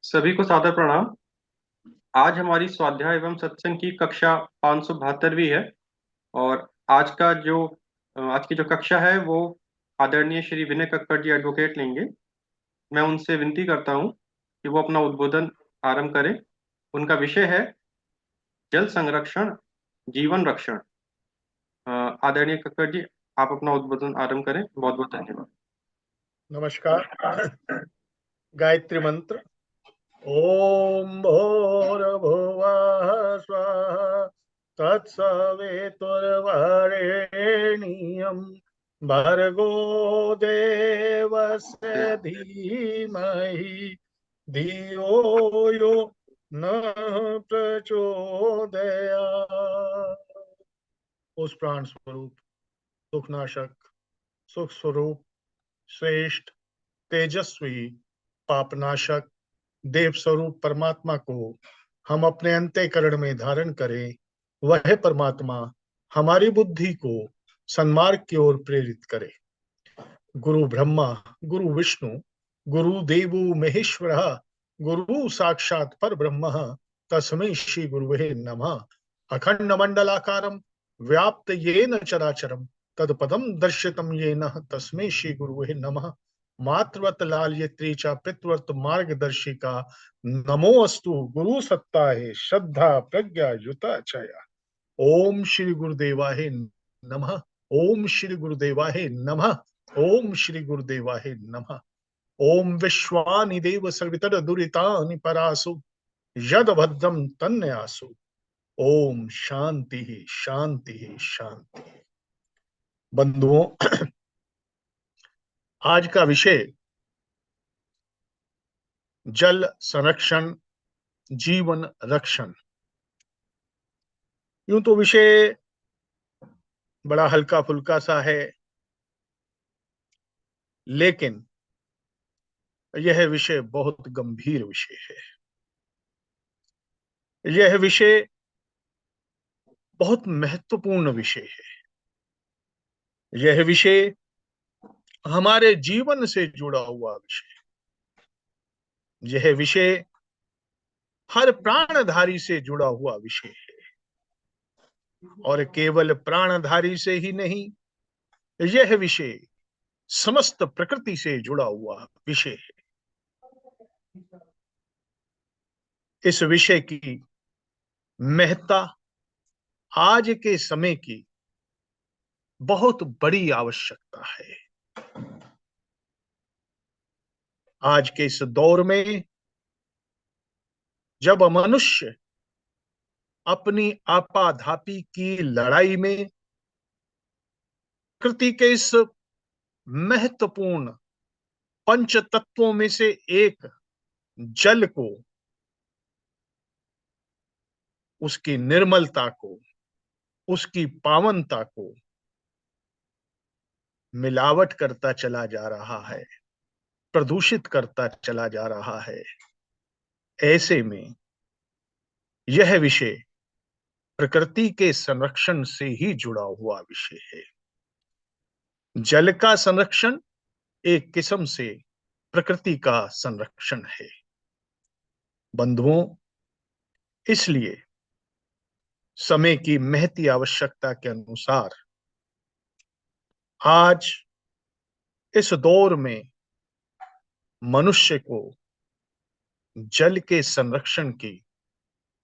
सभी को सादर प्रणाम। आज हमारी स्वाध्याय एवं सत्संग की कक्षा 572वीं है। और आज की जो कक्षा है वो आदरणीय श्री विनय कक्कड़ जी एडवोकेट लेंगे। मैं उनसे विनती करता हूँ कि वो अपना उद्बोधन आरंभ करें। उनका विषय है जल संरक्षण जीवन रक्षण। आदरणीय कक्कड़ जी, आप अपना उद्बोधन आरंभ करें। बहुत बहुत धन्यवाद। नमस्कार। गायत्री मंत्र। ओम भूर्भुवः स्वः तत्सवितुर्वरेण्यं भर्गो देवस्य धीमहि धियो यो न प्रचोदयात्। उस प्राण स्वरूप, सुखनाशक, सुख स्वरूप, श्रेष्ठ, तेजस्वी, पापनाशक, देव स्वरूप परमात्मा को हम अपने अंतःकरण में धारण करें। वह परमात्मा हमारी बुद्धि को सन्मार्ग की ओर प्रेरित करे। गुरु ब्रह्मा, गुरु विष्णु, गुरु देवो महेश्वर, गुरु साक्षात पर ब्रह्म, तस्मै श्री गुरुवे नमः। अखंड मंडलाकारं व्याप्त येन चराचरम तत्पदम दर्शितम येन तस्मै श्री गुरुवे नमः। मातृवत लालयत्री च पितृवत मार्गदर्शिका नमो अस्तु गुरु सत्ताहे श्रद्धा प्रज्ञा युता चया। ओम श्री गुरुदेवाहे नमः। ओम श्री गुरुदेवाहे नमः। ओम श्री गुरुदेवाहे नमः। ओम विश्वानि देव सर्वितर दुरितानि परासु यद भद्रम तन्यासु। ओम शांति ही शांति ही शांति। बंधुओं, आज का विषय जल संरक्षण जीवन रक्षण। यूं तो विषय बड़ा हल्का फुल्का सा है, लेकिन यह विषय बहुत गंभीर विषय है। यह विषय बहुत महत्वपूर्ण विषय है। यह विषय हमारे जीवन से जुड़ा हुआ विषय। यह विषय हर प्राणधारी से जुड़ा हुआ विषय है, और केवल प्राणधारी से ही नहीं, यह विषय समस्त प्रकृति से जुड़ा हुआ विषय है। इस विषय की महत्ता आज के समय की बहुत बड़ी आवश्यकता है। आज के इस दौर में जब मनुष्य अपनी आपाधापी की लड़ाई में प्रकृति के इस महत्वपूर्ण पंच तत्वों में से एक जल को, उसकी निर्मलता को, उसकी पावनता को मिलावट करता चला जा रहा है, प्रदूषित करता चला जा रहा है, ऐसे में यह विषय प्रकृति के संरक्षण से ही जुड़ा हुआ विषय है। जल का संरक्षण एक किस्म से प्रकृति का संरक्षण है। बंधुओं, इसलिए समय की महती आवश्यकता के अनुसार आज इस दौर में मनुष्य को जल के संरक्षण की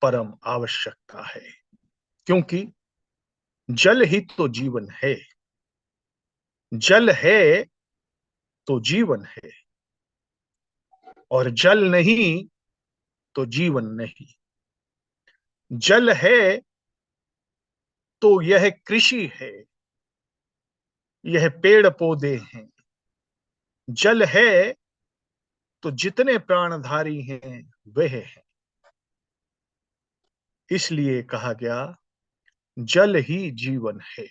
परम आवश्यकता है, क्योंकि जल ही तो जीवन है। जल है तो जीवन है, और जल नहीं तो जीवन नहीं। जल है तो यह कृषि है, यह पेड़ पौधे हैं। जल है तो जितने प्राणधारी हैं वह हैं। इसलिए कहा गया जल ही जीवन है।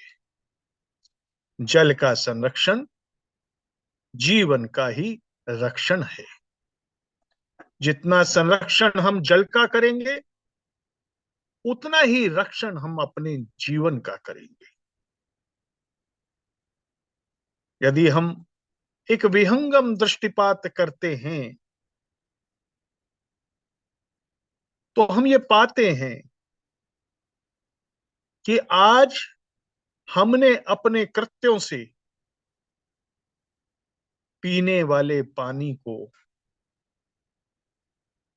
जल का संरक्षण जीवन का ही रक्षण है। जितना संरक्षण हम जल का करेंगे, उतना ही रक्षण हम अपने जीवन का करेंगे। यदि हम एक विहंगम दृष्टिपात करते हैं तो हम ये पाते हैं कि आज हमने अपने कृत्यों से पीने वाले पानी को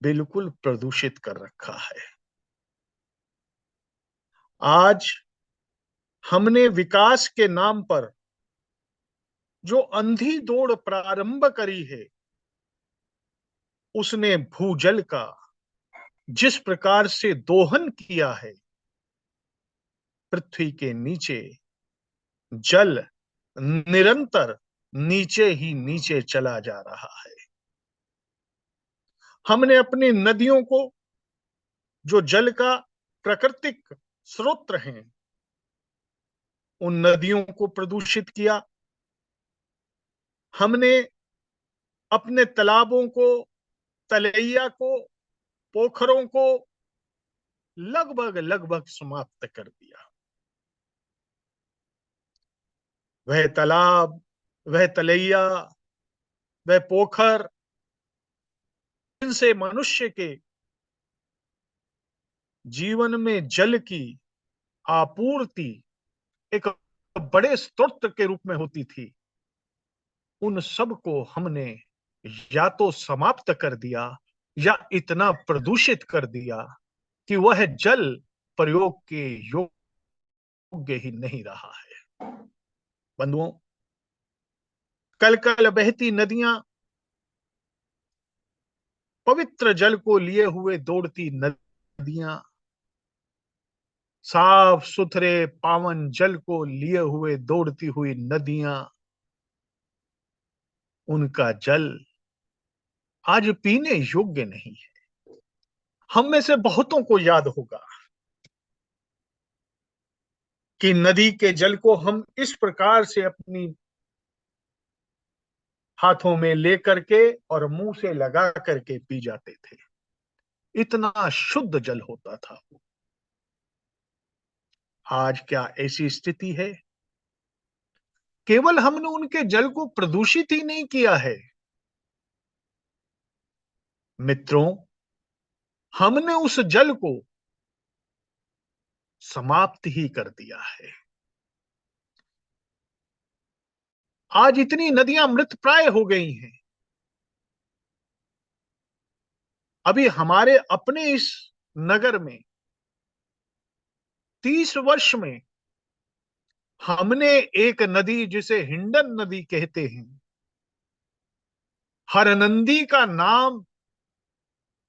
बिल्कुल प्रदूषित कर रखा है। आज हमने विकास के नाम पर जो अंधी दौड़ प्रारंभ करी है, उसने भूजल का जिस प्रकार से दोहन किया है, पृथ्वी के नीचे जल निरंतर नीचे ही नीचे चला जा रहा है। हमने अपनी नदियों को, जो जल का प्राकृतिक स्रोत हैं, उन नदियों को प्रदूषित किया। हमने अपने तालाबों को, तलैया को, पोखरों को लगभग लगभग समाप्त कर दिया। वह तालाब, वह तलैया, वह पोखर, इनसे मनुष्य के जीवन में जल की आपूर्ति एक बड़े स्रोत के रूप में होती थी, उन सब को हमने या तो समाप्त कर दिया या इतना प्रदूषित कर दिया कि वह जल प्रयोग के योग्य ही नहीं रहा है। बंधुओं, कल कल बहती नदियां, पवित्र जल को लिए हुए दौड़ती नदियां, साफ सुथरे पावन जल को लिए हुए दौड़ती हुई नदियां, उनका जल आज पीने योग्य नहीं है। हम में से बहुतों को याद होगा कि नदी के जल को हम इस प्रकार से अपनी हाथों में लेकर के और मुंह से लगा करके पी जाते थे। इतना शुद्ध जल होता था। आज क्या ऐसी स्थिति है? केवल हमने उनके जल को प्रदूषित ही नहीं किया है मित्रों, हमने उस जल को समाप्त ही कर दिया है। आज इतनी नदियां मृतप्राय हो गई हैं। अभी हमारे अपने इस नगर में 30 वर्ष में हमने एक नदी, जिसे हिंडन नदी कहते हैं, हरनंदी का नाम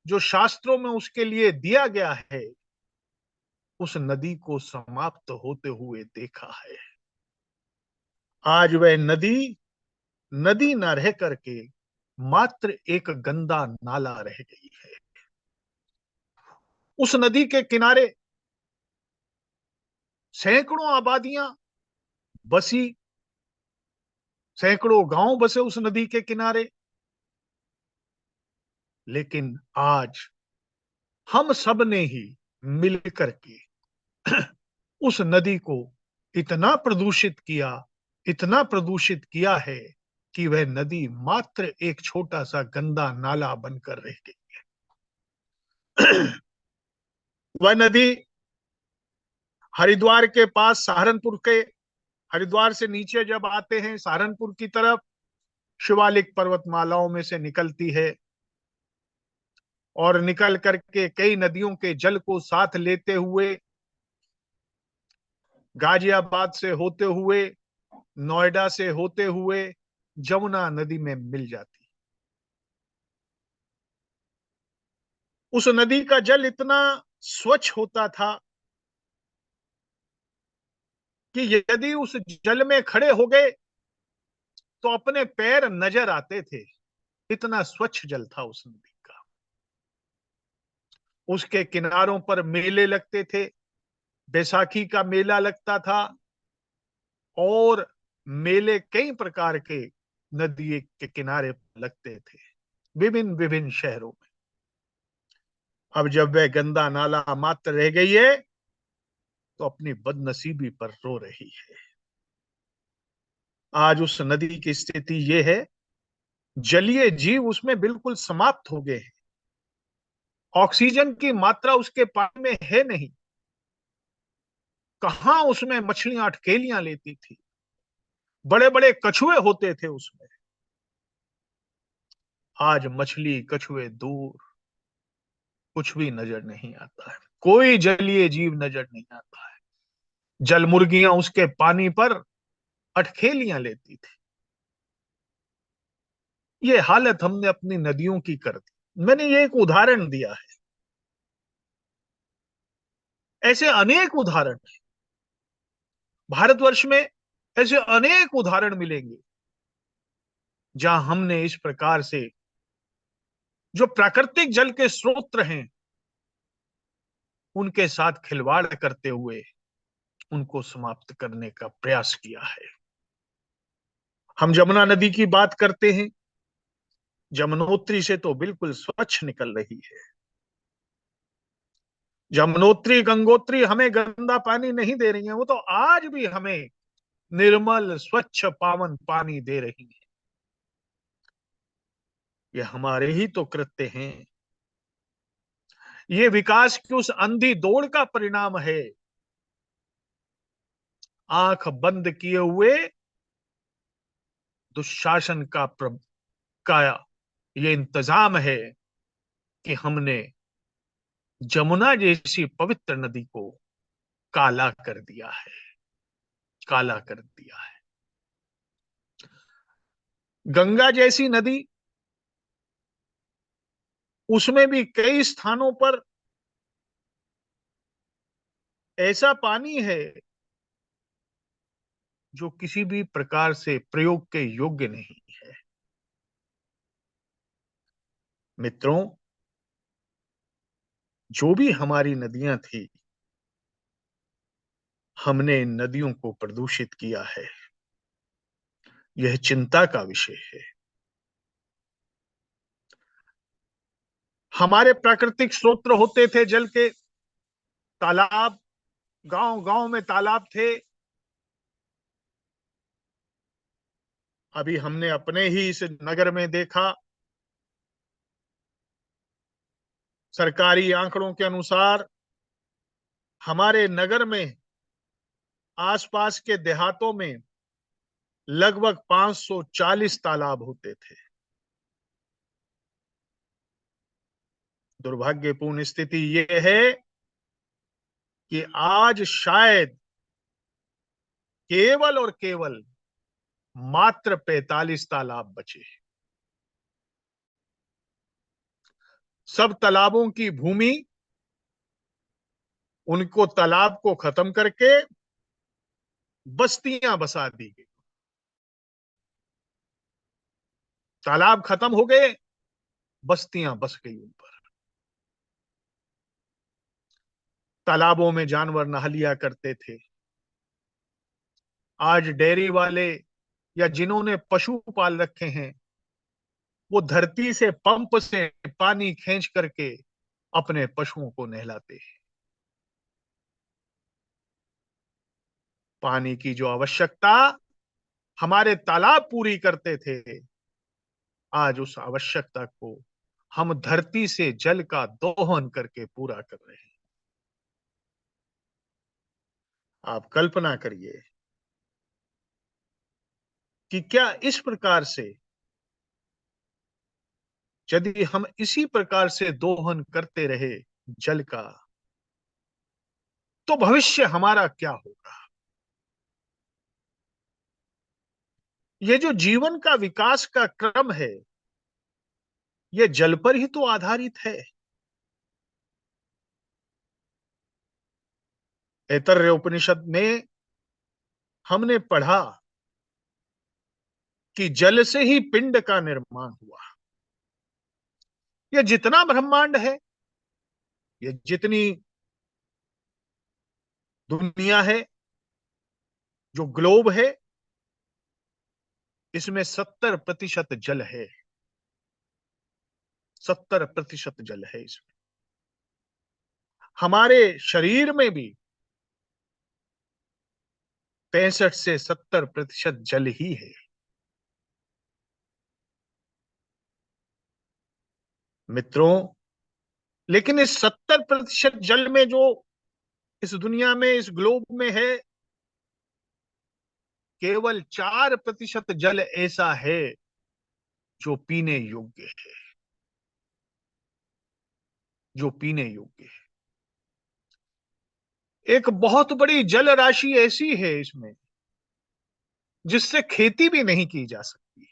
जो शास्त्रों में उसके लिए दिया गया है, उस नदी को समाप्त होते हुए देखा है। आज वह नदी नदी न रह करके मात्र एक गंदा नाला रह गई है। उस नदी के किनारे सैकड़ों आबादियां बसी, सैकड़ों गांव बसे उस नदी के किनारे। लेकिन आज हम सब ने ही मिल करके उस नदी को इतना प्रदूषित किया, इतना प्रदूषित किया है कि वह नदी मात्र एक छोटा सा गंदा नाला बनकर रह गई है। वह नदी हरिद्वार के पास, सहारनपुर के, हरिद्वार से नीचे जब आते हैं सहारनपुर की तरफ, शिवालिक पर्वतमालाओं में से निकलती है और निकल करके कई नदियों के जल को साथ लेते हुए गाजियाबाद से होते हुए, नोएडा से होते हुए जमुना नदी में मिल जाती। उस नदी का जल इतना स्वच्छ होता था कि यदि उस जल में खड़े हो गए तो अपने पैर नजर आते थे। इतना स्वच्छ जल था उस नदी का। उसके किनारों पर मेले लगते थे, बैसाखी का मेला लगता था और मेले कई प्रकार के नदी के किनारे लगते थे विभिन्न विभिन्न शहरों में। अब जब वह गंदा नाला मात्र रह गई है तो अपनी बदनसीबी पर रो रही है। आज उस नदी की स्थिति यह है, जलीय जीव उसमें बिल्कुल समाप्त हो गए हैं। ऑक्सीजन की मात्रा उसके पानी में है नहीं, कहां उसमें मछलियां अटकेलियां लेती थी, बड़े बड़े कछुए होते थे उसमें। आज मछली कछुए दूर, कुछ भी नजर नहीं आता है, कोई जलीय जीव नजर नहीं आता है। जल मुर्गियां उसके पानी पर अटखेलियां लेती थी। ये हालत हमने अपनी नदियों की कर दी। मैंने ये एक उदाहरण दिया है, ऐसे अनेक उदाहरण हैं। भारतवर्ष में ऐसे अनेक उदाहरण मिलेंगे जहां हमने इस प्रकार से जो प्राकृतिक जल के स्रोत हैं उनके साथ खिलवाड़ करते हुए उनको समाप्त करने का प्रयास किया है। हम जमुना नदी की बात करते हैं, जमुनोत्री से तो बिल्कुल स्वच्छ निकल रही है। जमुनोत्री गंगोत्री हमें गंदा पानी नहीं दे रही है, वो तो आज भी हमें निर्मल स्वच्छ पावन पानी दे रही है। ये हमारे ही तो कृत्य हैं। ये विकास की उस अंधी दौड़ का परिणाम है। आंख बंद किए हुए दुशासन का ये इंतजाम है कि हमने जमुना जैसी पवित्र नदी को काला कर दिया है, काला कर दिया है। गंगा जैसी नदी, उसमें भी कई स्थानों पर ऐसा पानी है जो किसी भी प्रकार से प्रयोग के योग्य नहीं है। मित्रों, जो भी हमारी नदियां थी, हमने इन नदियों को प्रदूषित किया है। यह चिंता का विषय है। हमारे प्राकृतिक स्रोत होते थे जल के, तालाब, गांव गांव में तालाब थे। अभी हमने अपने ही इस नगर में देखा, सरकारी आंकड़ों के अनुसार हमारे नगर में, आसपास के देहातों में लगभग 540 तालाब होते थे। दुर्भाग्यपूर्ण स्थिति यह है कि आज शायद केवल और केवल मात्र 45 तालाब बचे। सब तालाबों की भूमि, उनको तालाब को खत्म करके बस्तियां बसा दी गई। तालाब खत्म हो गए, बस्तियां बस गई उन पर। तालाबों में जानवर नहा लिया करते थे। आज डेयरी वाले या जिन्होंने पशु पाल रखे हैं, वो धरती से पंप से पानी खींच करके अपने पशुओं को नहलाते हैं। पानी की जो आवश्यकता हमारे तालाब पूरी करते थे, आज उस आवश्यकता को हम धरती से जल का दोहन करके पूरा कर रहे हैं। आप कल्पना करिए कि क्या इस प्रकार से, यदि हम इसी प्रकार से दोहन करते रहे जल का, तो भविष्य हमारा क्या होगा। ये जो जीवन का विकास का क्रम है, ये जल पर ही तो आधारित है। ऐतरेय उपनिषद में हमने पढ़ा कि जल से ही पिंड का निर्माण हुआ। ये जितना ब्रह्मांड है, ये जितनी दुनिया है, जो ग्लोब है, इसमें 70% जल है। 70% जल है इसमें। हमारे शरीर में भी 65 से 70% जल ही है। मित्रों, लेकिन इस 70% जल में जो इस दुनिया में, इस ग्लोब में है, केवल 4% जल ऐसा है जो पीने योग्य है, जो पीने योग्य है। एक बहुत बड़ी जल राशि ऐसी है इसमें जिससे खेती भी नहीं की जा सकती,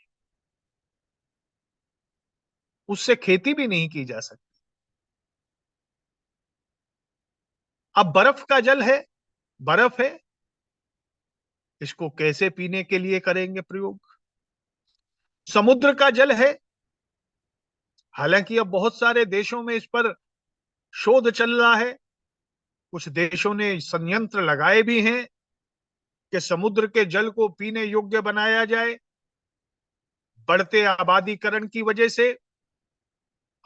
उससे खेती भी नहीं की जा सकती। अब बर्फ का जल है, बर्फ है, इसको कैसे पीने के लिए करेंगे प्रयोग? समुद्र का जल है, हालांकि अब बहुत सारे देशों में इस पर शोध चल रहा है, कुछ देशों ने संयंत्र लगाए भी हैं कि समुद्र के जल को पीने योग्य बनाया जाए। बढ़ते आबादीकरण की वजह से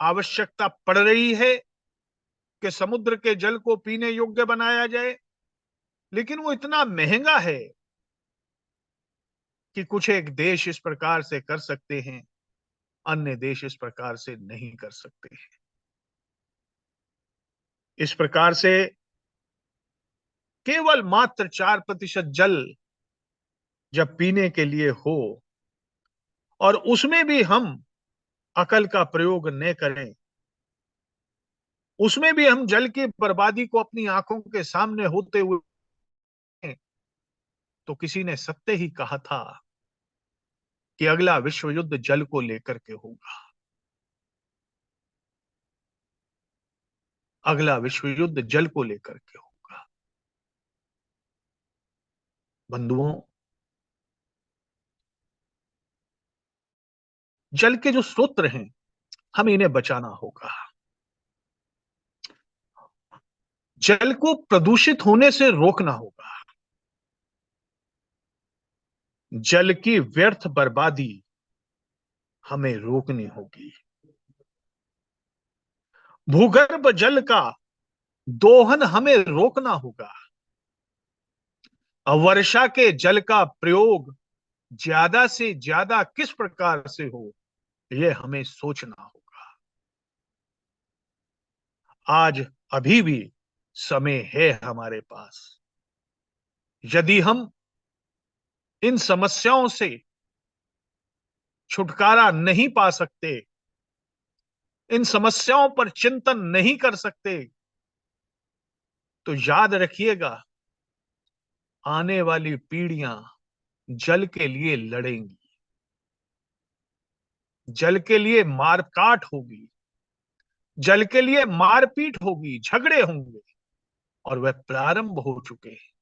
आवश्यकता पड़ रही है कि समुद्र के जल को पीने योग्य बनाया जाए, लेकिन वो इतना महंगा है कि कुछ एक देश इस प्रकार से कर सकते हैं, अन्य देश इस प्रकार से नहीं कर सकते हैं। इस प्रकार से केवल मात्र 4% जल जब पीने के लिए हो और उसमें भी हम अकल का प्रयोग न करें, उसमें भी हम जल की बर्बादी को अपनी आंखों के सामने होते हुए, तो किसी ने सत्य ही कहा था कि अगला विश्व युद्ध जल को लेकर के होगा, अगला विश्व युद्ध जल को लेकर के होगा। बंधुओं, जल के जो स्रोत हैं हमें इन्हें बचाना होगा। जल को प्रदूषित होने से रोकना होगा। जल की व्यर्थ बर्बादी हमें रोकनी होगी। भूगर्भ जल का दोहन हमें रोकना होगा। वर्षा के जल का प्रयोग ज्यादा से ज्यादा किस प्रकार से हो, यह हमें सोचना होगा। आज अभी भी समय है हमारे पास। यदि हम इन समस्याओं से छुटकारा नहीं पा सकते, इन समस्याओं पर चिंतन नहीं कर सकते, तो याद रखिएगा, आने वाली पीढ़ियां जल के लिए लड़ेंगी, जल के लिए मारकाट होगी, जल के लिए मारपीट होगी, झगड़े होंगे, और वह प्रारंभ हो चुके हैं,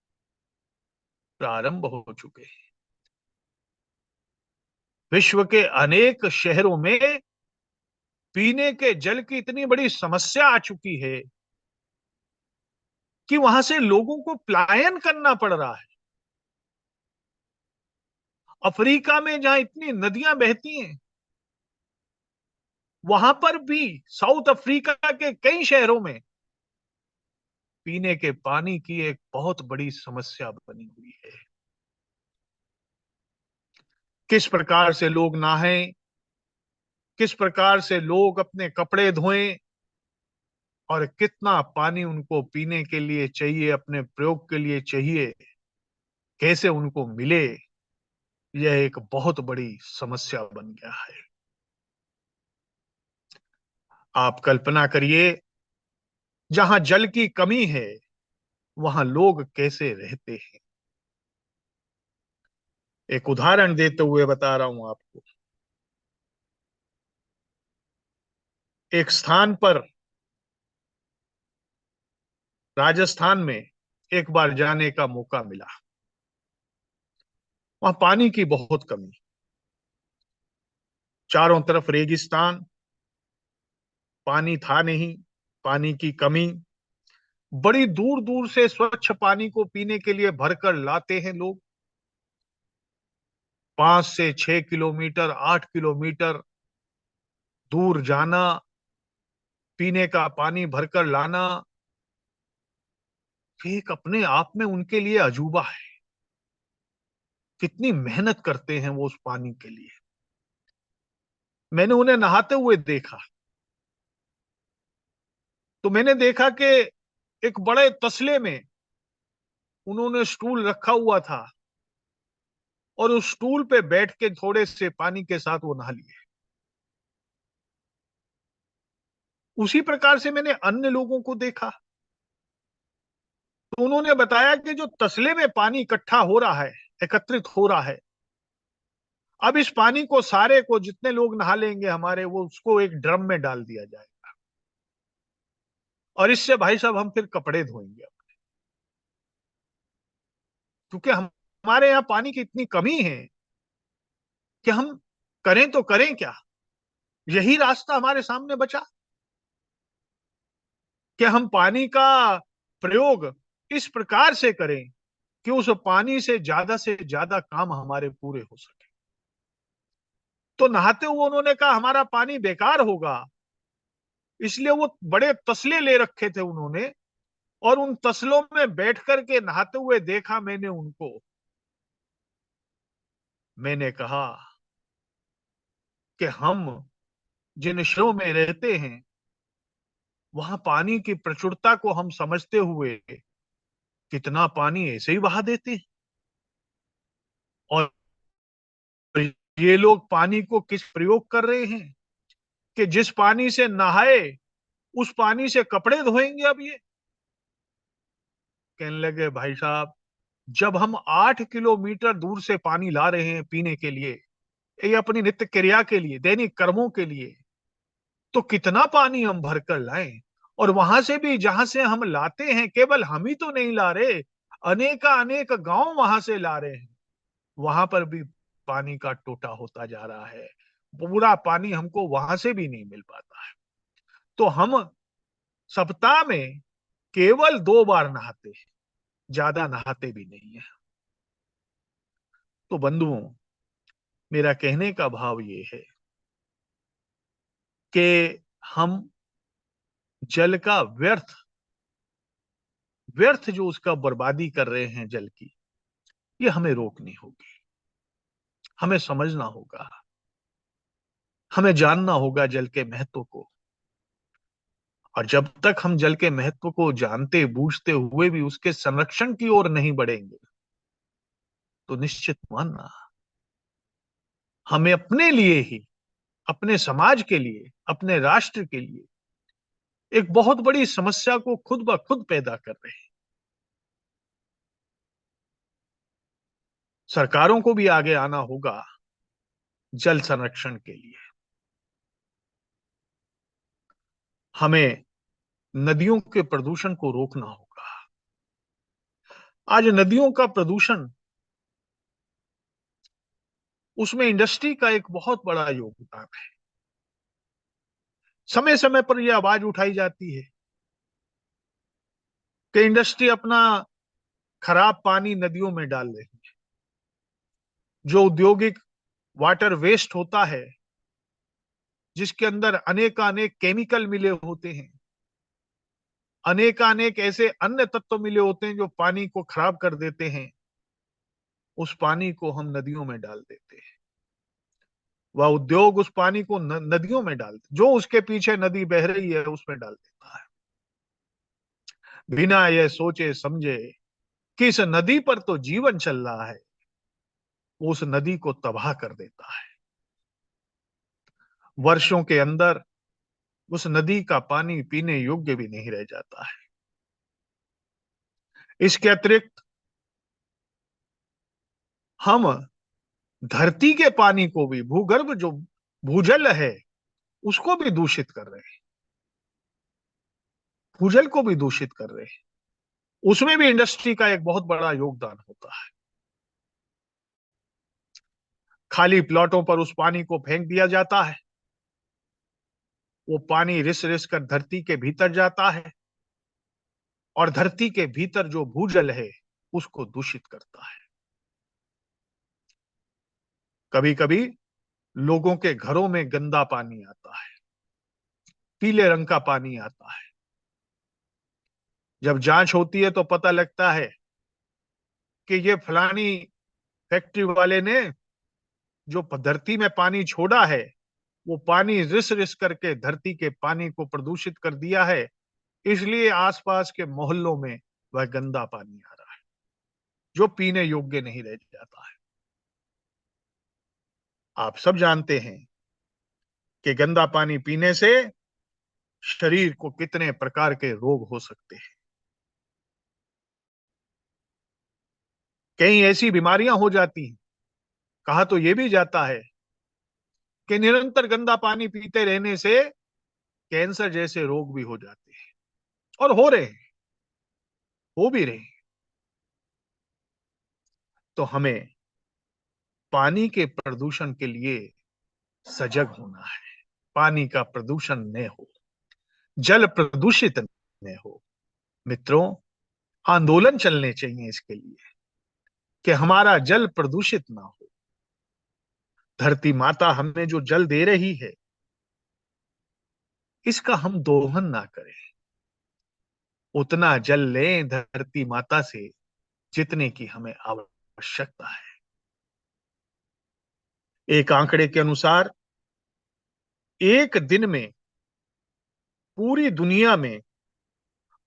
प्रारंभ हो चुके हैं। विश्व के अनेक शहरों में पीने के जल की इतनी बड़ी समस्या आ चुकी है कि वहां से लोगों को पलायन करना पड़ रहा है। अफ्रीका में जहां इतनी नदियां बहती हैं, वहां पर भी, साउथ अफ्रीका के कई शहरों में पीने के पानी की एक बहुत बड़ी समस्या बनी हुई है। किस प्रकार से लोग नहाएं, किस प्रकार से लोग अपने कपड़े धोएं, और कितना पानी उनको पीने के लिए चाहिए, अपने प्रयोग के लिए चाहिए, कैसे उनको मिले, यह एक बहुत बड़ी समस्या बन गया है। आप कल्पना करिए, जहां जल की कमी है वहां लोग कैसे रहते हैं। एक उदाहरण देते हुए बता रहा हूं आपको। एक स्थान पर, राजस्थान में, एक बार जाने का मौका मिला। वहां पानी की बहुत कमी, चारों तरफ रेगिस्तान, पानी था नहीं, पानी की कमी। बड़ी दूर दूर से स्वच्छ पानी को पीने के लिए भरकर लाते हैं लोग। 5 से 6 किलोमीटर, 8 किलोमीटर दूर जाना, पीने का पानी भरकर लाना, एक अपने आप में उनके लिए अजूबा है। कितनी मेहनत करते हैं वो उस पानी के लिए। मैंने उन्हें नहाते हुए देखा। तो मैंने देखा कि एक बड़े तसले में उन्होंने स्टूल रखा हुआ था और उस स्टूल पे बैठ के थोड़े से पानी के साथ वो नहा लिए। उसी प्रकार से मैंने अन्य लोगों को देखा, तो उन्होंने बताया कि जो तसले में पानी इकट्ठा हो रहा है, एकत्रित हो रहा है, अब इस पानी को सारे को जितने लोग नहा लेंगे हमारे, वो उसको एक ड्रम में डाल दिया जाएगा और इससे भाई साहब हम फिर कपड़े धोएंगे, क्योंकि हमारे यहाँ पानी की इतनी कमी है कि हम करें तो करें क्या। यही रास्ता हमारे सामने बचा कि हम पानी का प्रयोग इस प्रकार से करें कि उस पानी से ज्यादा काम हमारे पूरे हो सके। तो नहाते हुए उन्होंने कहा हमारा पानी बेकार होगा, इसलिए वो बड़े तसले ले रखे थे उन्होंने, और उन तसलों में बैठ करके नहाते हुए देखा मैंने उनको। मैंने कहा कि हम जिन शहरों में रहते हैं वहां पानी की प्रचुरता को हम समझते हुए कितना पानी ऐसे ही बहा देते हैं, और ये लोग पानी को किस प्रयोग कर रहे हैं कि जिस पानी से नहाए उस पानी से कपड़े धोएंगे। अब ये कहने लगे भाई साहब, जब हम 8 किलोमीटर दूर से पानी ला रहे हैं पीने के लिए, ये अपनी नित्य क्रिया के लिए, दैनिक कर्मों के लिए, तो कितना पानी हम भर कर लाएं। और वहां से भी जहां से हम लाते हैं, केवल हम ही तो नहीं ला रहे, अनेका अनेक गांव वहां से ला रहे हैं, वहां पर भी पानी का टोटा होता जा रहा है। पूरा पानी हमको वहां से भी नहीं मिल पाता है। तो हम सप्ताह में केवल 2 बार नहाते हैं, ज्यादा नहाते भी नहीं है। तो बंधुओं, मेरा कहने का भाव ये है कि हम जल का व्यर्थ व्यर्थ जो उसका बर्बादी कर रहे हैं जल की, ये हमें रोकनी होगी। हमें समझना होगा, हमें जानना होगा जल के महत्व को। और जब तक हम जल के महत्व को जानते बूझते हुए भी उसके संरक्षण की ओर नहीं बढ़ेंगे, तो निश्चित मानना हमें अपने लिए ही, अपने समाज के लिए, अपने राष्ट्र के लिए एक बहुत बड़ी समस्या को खुद ब खुद पैदा कर रहे हैं। सरकारों को भी आगे आना होगा जल संरक्षण के लिए। हमें नदियों के प्रदूषण को रोकना होगा। आज नदियों का प्रदूषण, उसमें इंडस्ट्री का एक बहुत बड़ा योगदान है। समय समय पर यह आवाज उठाई जाती है कि इंडस्ट्री अपना खराब पानी नदियों में डाल रही है। जो औद्योगिक वाटर वेस्ट होता है, जिसके अंदर अनेकानेक केमिकल मिले होते हैं, अनेकानेक ऐसे अन्य तत्व मिले होते हैं जो पानी को खराब कर देते हैं, उस पानी को हम नदियों में डाल देते हैं। वह उद्योग उस पानी को नदियों में डालते, जो उसके पीछे नदी बह रही है उसमें डाल देता है, बिना यह सोचे समझे कि इस नदी पर तो जीवन चल रहा है, वो उस नदी को तबाह कर देता है। वर्षों के अंदर उस नदी का पानी पीने योग्य भी नहीं रह जाता है। इसके अतिरिक्त हम धरती के पानी को भी, भूगर्भ जो भूजल है, उसको भी दूषित कर रहे हैं, भूजल को भी दूषित कर रहे हैं। उसमें भी इंडस्ट्री का एक बहुत बड़ा योगदान होता है। खाली प्लॉटों पर उस पानी को फेंक दिया जाता है, वो पानी रिस रिस कर धरती के भीतर जाता है और धरती के भीतर जो भूजल है उसको दूषित करता है। कभी कभी लोगों के घरों में गंदा पानी आता है, पीले रंग का पानी आता है। जब जांच होती है तो पता लगता है कि ये फलानी फैक्ट्री वाले ने जो धरती में पानी छोड़ा है, वो पानी रिस रिस करके धरती के पानी को प्रदूषित कर दिया है। इसलिए आसपास के मोहल्लों में वह गंदा पानी आ रहा है जो पीने योग्य नहीं रह जाता है। आप सब जानते हैं कि गंदा पानी पीने से शरीर को कितने प्रकार के रोग हो सकते हैं। कई ऐसी बीमारियां हो जाती हैं। कहा तो यह भी जाता है कि निरंतर गंदा पानी पीते रहने से कैंसर जैसे रोग भी हो जाते हैं, और हो रहे हैं, हो भी रहे हैं। तो हमें पानी के प्रदूषण के लिए सजग होना है। पानी का प्रदूषण न हो, जल प्रदूषित न हो। मित्रों, आंदोलन चलने चाहिए इसके लिए कि हमारा जल प्रदूषित ना हो। धरती माता हमें जो जल दे रही है, इसका हम दोहन ना करें। उतना जल लें धरती माता से जितने की हमें आवश्यकता है। एक आंकड़े के अनुसार एक दिन में पूरी दुनिया में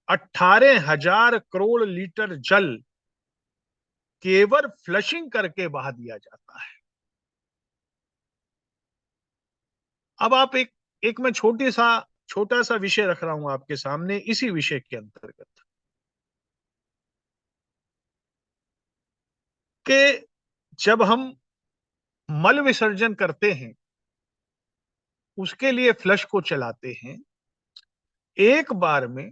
18,000 करोड़ लीटर जल केवल फ्लशिंग करके बहा दिया जाता है। अब आप एक मैं छोटा सा विषय रख रहा हूं आपके सामने, इसी विषय के अंतर्गत, कि जब हम मल विसर्जन करते हैं, उसके लिए फ्लश को चलाते हैं, एक बार में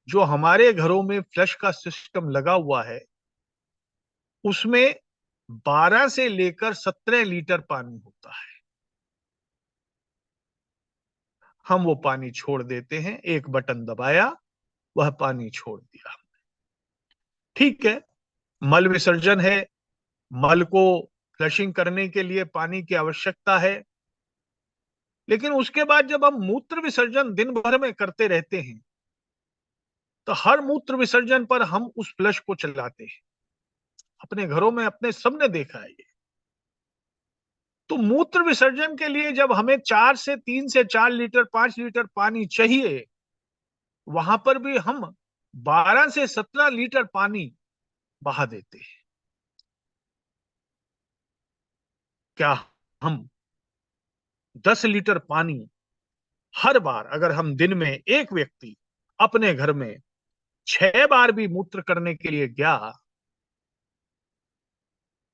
जो हमारे घरों में फ्लश का सिस्टम लगा हुआ है, उसमें 12 से लेकर 17 लीटर पानी होता है। हम वो पानी छोड़ देते हैं, एक बटन दबाया, वह पानी छोड़ दिया। ठीक है, मल विसर्जन है, मल को फ्लशिंग करने के लिए पानी की आवश्यकता है। लेकिन उसके बाद जब हम मूत्र विसर्जन दिन भर में करते रहते हैं, तो हर मूत्र विसर्जन पर हम उस फ्लश को चलाते हैं। अपने घरों में अपने सबने देखा है ये। तो मूत्र विसर्जन के लिए जब हमें 3 से 4 लीटर 5 लीटर पानी चाहिए, वहां पर भी हम 12 से 17 लीटर पानी बहा देते हैं। क्या हम 10 लीटर पानी हर बार, अगर हम दिन में एक व्यक्ति अपने घर में 6 बार भी मूत्र करने के लिए गया,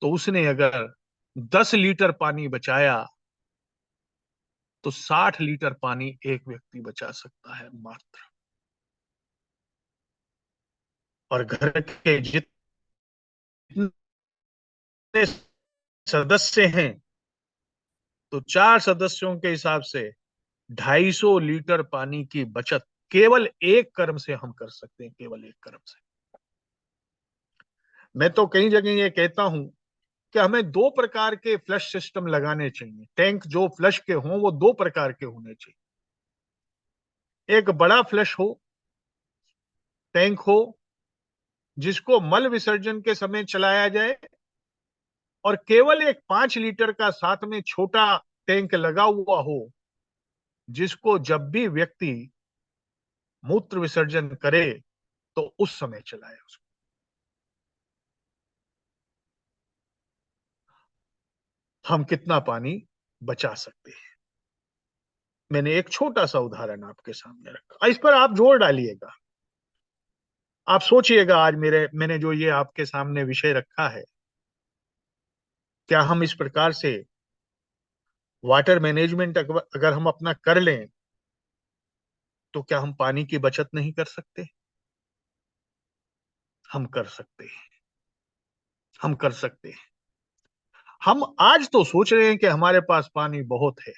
तो उसने अगर 10 लीटर पानी बचाया, तो 60 लीटर पानी एक व्यक्ति बचा सकता है मात्र। और घर के जितने सदस्य हैं, तो 4 सदस्यों के हिसाब से 250 लीटर पानी की बचत केवल एक कर्म से हम कर सकते हैं, केवल एक कर्म से। मैं तो कई जगह ये कहता हूं कि हमें 2 प्रकार के फ्लश सिस्टम लगाने चाहिए। टैंक जो फ्लश के हों वो 2 प्रकार के होने चाहिए। एक बड़ा फ्लश हो, टैंक हो, जिसको मल विसर्जन के समय चलाया जाए, और केवल एक 5 लीटर का साथ में छोटा टैंक लगा हुआ हो, जिसको जब भी व्यक्ति मूत्र विसर्जन करे तो उस समय चलाए उसको। हम कितना पानी बचा सकते हैं, मैंने एक छोटा सा उदाहरण आपके सामने रखा। इस पर आप जोर डालिएगा, आप सोचिएगा। आज मैंने जो ये आपके सामने विषय रखा है, क्या हम इस प्रकार से वाटर मैनेजमेंट अगर हम अपना कर लें, तो क्या हम पानी की बचत नहीं कर सकते? हम कर सकते हैं, हम कर सकते हैं। हम आज तो सोच रहे हैं कि हमारे पास पानी बहुत है।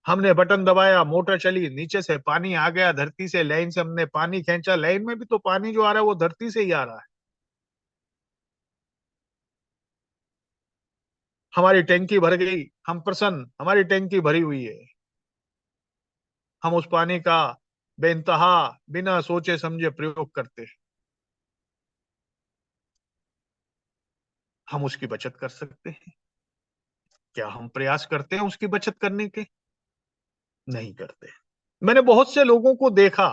हमने बटन दबाया, मोटर चली, नीचे से पानी आ गया, धरती से लाइन से हमने पानी खींचा। लाइन में भी तो पानी जो आ रहा है वो धरती से ही आ रहा है। हमारी टैंकी भर गई, हम प्रसन्न, हमारी टैंकी भरी हुई है। हम उस पानी का बेइंतहा बिना सोचे समझे प्रयोग करते हैं। हम उसकी बचत कर सकते हैं। क्या हम प्रयास करते हैं उसकी बचत करने के? नहीं करते। मैंने बहुत से लोगों को देखा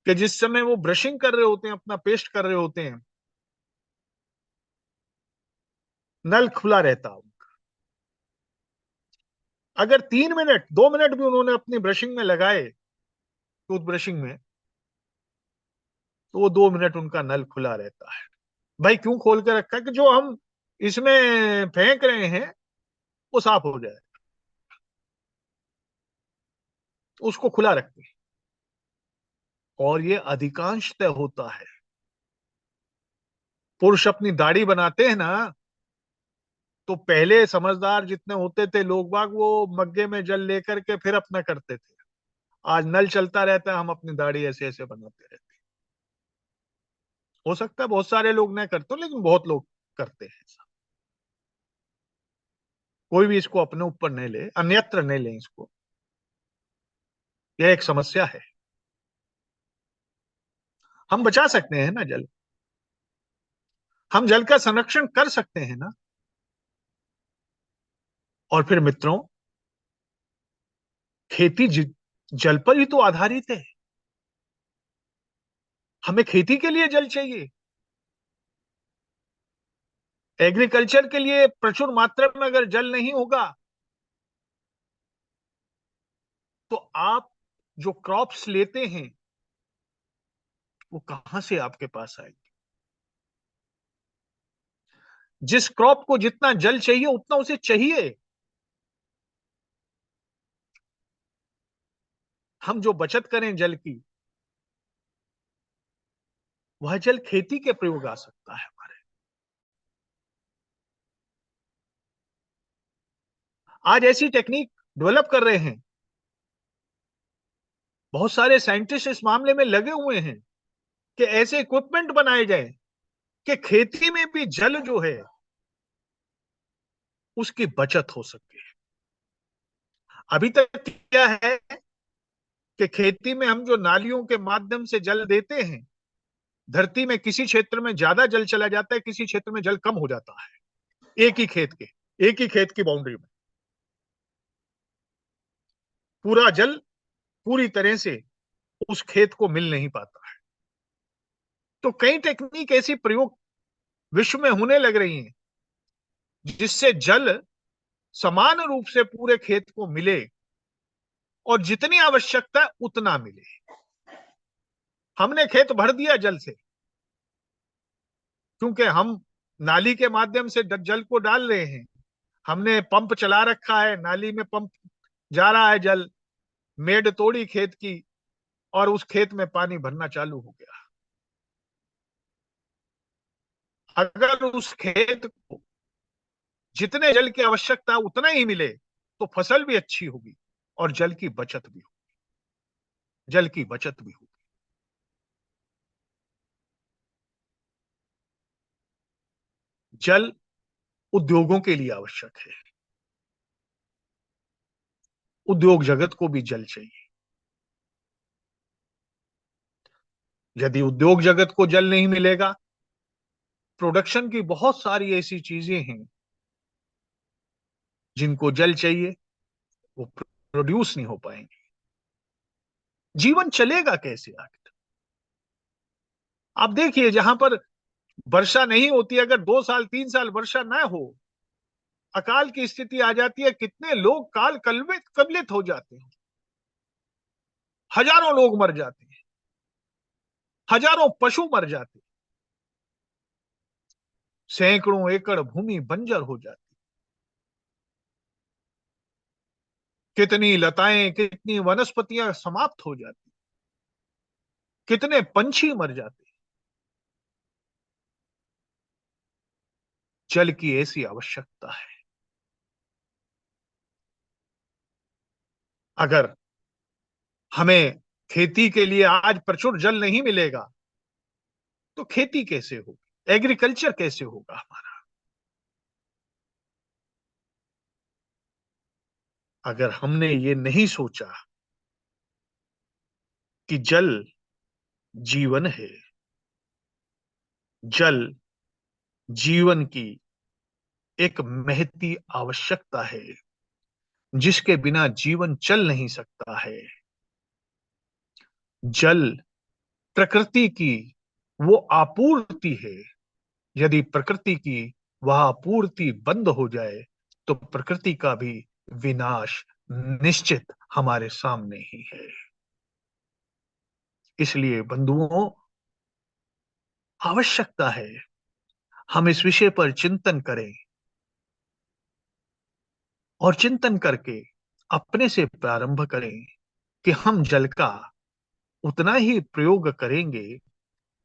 कि जिस समय वो ब्रशिंग कर रहे होते हैं, अपना पेस्ट कर रहे होते हैं, नल खुला रहता है। अगर 3 मिनट 2 मिनट भी उन्होंने अपनी ब्रशिंग में लगाए, टूथ ब्रशिंग में, तो वो 2 मिनट उनका नल खुला रहता है। भाई क्यों खोल के रखा है? कि जो हम इसमें फेंक रहे हैं वो साफ हो जाए, उसको खुला रखते हैं। और ये अधिकांशतः होता है। पुरुष अपनी दाढ़ी बनाते हैं ना, तो पहले समझदार जितने होते थे लोग बाग, वो मग्गे में जल लेकर के फिर अपना करते थे। आज नल चलता रहता है, हम अपनी दाढ़ी ऐसे ऐसे बनाते रहते हैं। हो सकता है बहुत सारे लोग नहीं करते, लेकिन बहुत लोग करते हैं ऐसा। कोई भी इसको अपने ऊपर नहीं ले, अन्यत्र नहीं ले इसको। यह एक समस्या है। हम बचा सकते हैं ना जल, हम जल का संरक्षण कर सकते हैं ना। और फिर मित्रों, खेती जल पर ही तो आधारित है। हमें खेती के लिए जल चाहिए। एग्रीकल्चर के लिए प्रचुर मात्रा में अगर जल नहीं होगा, तो आप जो क्रॉप्स लेते हैं वो कहां से आपके पास आएगी? जिस क्रॉप को जितना जल चाहिए उतना उसे चाहिए। हम जो बचत करें जल की, वह जल खेती के प्रयोग आ सकता है हमारे। आज ऐसी टेक्निक डेवलप कर रहे हैं, बहुत सारे साइंटिस्ट इस मामले में लगे हुए हैं कि ऐसे इक्विपमेंट बनाए जाए कि खेती में भी जल जो है उसकी बचत हो सके। अभी तक क्या है कि खेती में हम जो नालियों के माध्यम से जल देते हैं, धरती में किसी क्षेत्र में ज्यादा जल चला जाता है, किसी क्षेत्र में जल कम हो जाता है। एक ही खेत की बाउंड्री में पूरा जल पूरी तरह से उस खेत को मिल नहीं पाता है। तो कई टेक्निक ऐसी प्रयोग विश्व में होने लग रही हैं जिससे जल समान रूप से पूरे खेत को मिले और जितनी आवश्यकता है उतना मिले। हमने खेत भर दिया जल से, क्योंकि हम नाली के माध्यम से जल को डाल रहे हैं। हमने पंप चला रखा है, नाली में पंप जा रहा है जल, मेड तोड़ी खेत की और उस खेत में पानी भरना चालू हो गया। अगर उस खेत को जितने जल की आवश्यकता उतना ही मिले तो फसल भी अच्छी होगी और जल की बचत भी होगी। जल की बचत भी होगी। जल उद्योगों के लिए आवश्यक है। उद्योग जगत को भी जल चाहिए। यदि उद्योग जगत को जल नहीं मिलेगा, प्रोडक्शन की बहुत सारी ऐसी चीजें हैं जिनको जल चाहिए, वो प्रोड्यूस नहीं हो पाएंगे। जीवन चलेगा कैसे आगे? आप देखिए, जहां पर वर्षा नहीं होती, अगर 2 साल 3 साल वर्षा ना हो, अकाल की स्थिति आ जाती है, कितने लोग काल कलवित कबलित हो जाते हैं। हजारों लोग मर जाते हैं, हजारों पशु मर जाते हैं, सैकड़ों एकड़ भूमि बंजर हो जाती है। कितनी लताएं, कितनी वनस्पतियां समाप्त हो जाती, कितने पंछी मर जाते। जल की ऐसी आवश्यकता है। अगर हमें खेती के लिए आज प्रचुर जल नहीं मिलेगा, तो खेती कैसे होगी? एग्रीकल्चर कैसे होगा हमारा? अगर हमने ये नहीं सोचा कि जल जीवन है, जल जीवन की एक महती आवश्यकता है, जिसके बिना जीवन चल नहीं सकता है। जल प्रकृति की वो आपूर्ति है। यदि प्रकृति की वह आपूर्ति बंद हो जाए तो प्रकृति का भी विनाश निश्चित हमारे सामने ही है। इसलिए बंधुओं, आवश्यकता है हम इस विषय पर चिंतन करें और चिंतन करके अपने से प्रारंभ करें कि हम जल का उतना ही प्रयोग करेंगे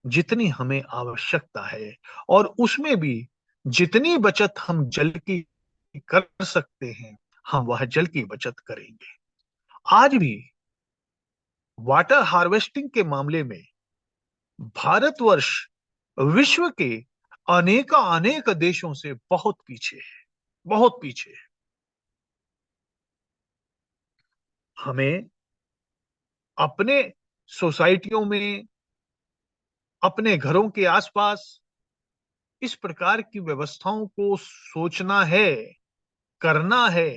जितनी हमें आवश्यकता है, और उसमें भी जितनी बचत हम जल की कर सकते हैं हम वह जल की बचत करेंगे। आज भी वाटर हार्वेस्टिंग के मामले में भारतवर्ष विश्व के अनेक देशों से बहुत पीछे है, बहुत पीछे है। हमें अपने सोसाइटियों में, अपने घरों के आसपास इस प्रकार की व्यवस्थाओं को सोचना है, करना है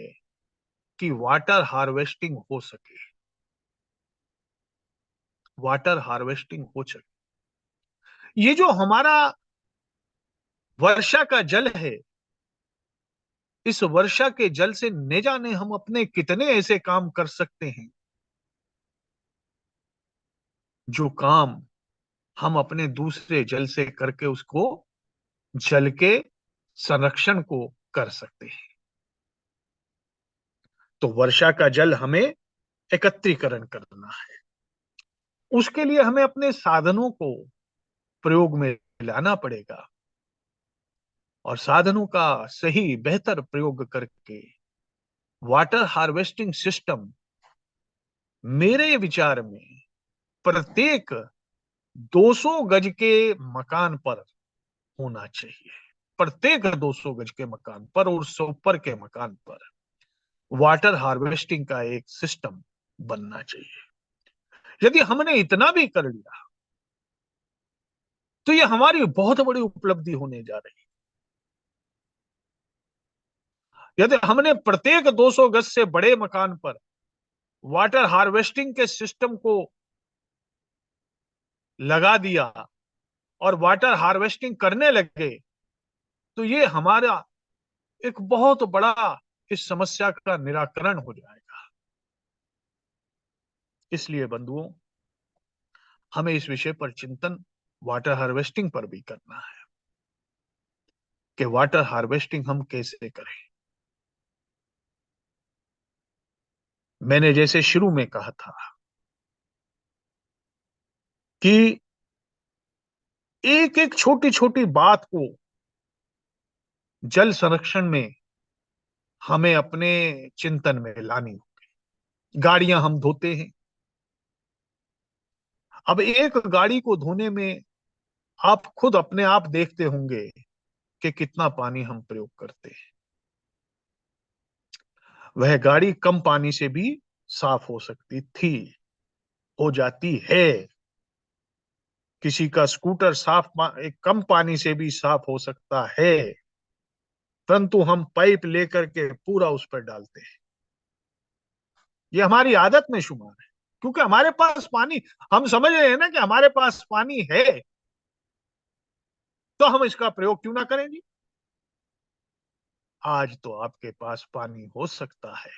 कि वाटर हार्वेस्टिंग हो सके, वाटर हार्वेस्टिंग हो सके। ये जो हमारा वर्षा का जल है, इस वर्षा के जल से न जाने हम अपने कितने ऐसे काम कर सकते हैं जो काम हम अपने दूसरे जल से करके उसको जल के संरक्षण को कर सकते हैं। तो वर्षा का जल हमें एकत्रीकरण करना है। उसके लिए हमें अपने साधनों को प्रयोग में लाना पड़ेगा और साधनों का सही बेहतर प्रयोग करके वाटर हार्वेस्टिंग सिस्टम मेरे विचार में प्रत्येक 200 गज के मकान पर होना चाहिए। प्रत्येक 200 गज के मकान पर और उससे ऊपर के मकान पर वाटर हार्वेस्टिंग का एक सिस्टम बनना चाहिए। यदि हमने इतना भी कर लिया तो ये हमारी बहुत बड़ी उपलब्धि होने जा रही है। यदि हमने प्रत्येक 200 गज से बड़े मकान पर वाटर हार्वेस्टिंग के सिस्टम को लगा दिया और वाटर हार्वेस्टिंग करने लगे तो ये हमारा एक बहुत बड़ा इस समस्या का निराकरण हो जाएगा। इसलिए बंधुओं, हमें इस विषय पर चिंतन वाटर हार्वेस्टिंग पर भी करना है कि वाटर हार्वेस्टिंग हम कैसे करें। मैंने जैसे शुरू में कहा था कि एक एक छोटी छोटी बात को जल संरक्षण में हमें अपने चिंतन में लानी होगी। गाड़ियां हम धोते हैं। अब एक गाड़ी को धोने में आप खुद अपने आप देखते होंगे कि कितना पानी हम प्रयोग करते हैं। वह गाड़ी कम पानी से भी साफ हो सकती थी, हो जाती है। किसी का स्कूटर एक कम पानी से भी साफ हो सकता है, परंतु हम पाइप लेकर के पूरा उस पर डालते हैं। ये हमारी आदत में शुमार है, क्योंकि हमारे पास पानी, हम समझ रहे हैं ना कि हमारे पास पानी है, तो हम इसका प्रयोग क्यों ना करें जी। आज तो आपके पास पानी हो सकता है,